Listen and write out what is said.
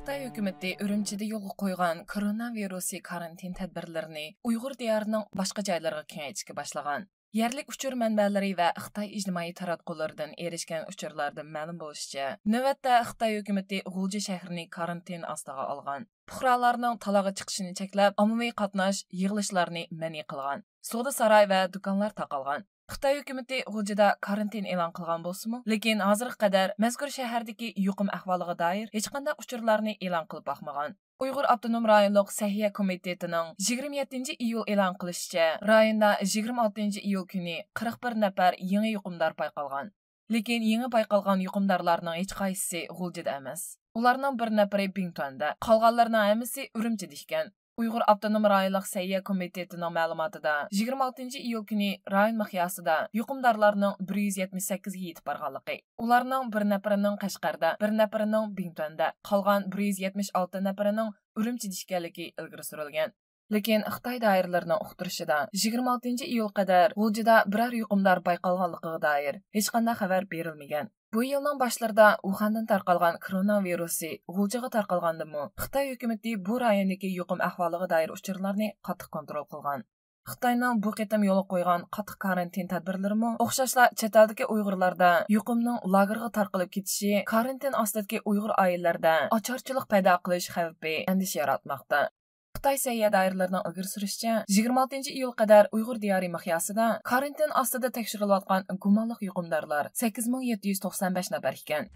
Xitoy hukumatı Ürümchida yo'lga qo'ygan koronavirusi karantin tadbirlarini Uyg'ur diyorining boshqa joylariga kengaytirishga boshlagan. Yerlik uchur manbalari va Xitoy ijtimoiy taratqullaridan erishgan uchurlardan ma'lum bo'lishicha, navbatda Xitoy hukumatı G'ulji shahrini karantin ostiga olgan. Fuqarolarning talaga chiqishini cheklab, ommaviy qatnash, yig'ilishlarni ma'ni qilgan. Savdo saroy va do'konlar taqalgan. Xitoy hukumatı G'uljida karantin e'lon qilgan bo'lsa-mu, lekin hozirga qadar mazkur shahardagi yuqum ahvoliga doir hech qanday uchurlarni e'lon qilib boqmagan. Uyg'ur Abdunum rayonlik Sahiya komitetining 27-iyul e'lon qilishicha, rayonda 26-iyul kuni 41 nafar yangi yuqumdor payqalgan. Lekin yangi payqalgan yuqumdorlarning hech qaysisi G'uljida emas. Ularning bir nafari Bingtonda, qolganlarning hammasi Urumchida ekan. Uyg'ur Abdunum rayonlik Sahiya komitetining ma'lumotida 26-iyul kuni rayon miqyosida yuqumdorlarning 178 ga yetib borganligi. Ularning bir nafarining Qashqarda, bir nafarining Bingtonda, qolgan 176 nafarining Urumchida ekanligi ilgari surilgan. Lekin Xitoy doiralarining uqtirishida 26-iyul qadar G'uljida biror yuqumdor payqalganligiga doir hech qanday xabar berilmagan. Bu yilning boshlarida Uxandan tarqalgan koronavirusi G'uljiga tarqalgandimi, Xitoy hukumatı bu rayondagi yuqum ahvoliga doir uchurlarni qattiq kontrol qilgan. Xitoyning bu qitim yo'l qo'ygan qattiq karantin tadbirlarimi o'xshashla chet eldagi Uyg'urlarda yuqumning lagerga tarqalib ketishi, karantin ostidagi Uyg'ur oilalarida ocharchilik paydo qilish xavfi andisha yaratmoqda. Xitoy sayya doiralarining ilgari surishicha, 26-iyul qadar Uyg'ur diyori miqyosida karantin ostida tekshirilayotgan gumonli yuqumdorlar 8795 nafar ekan.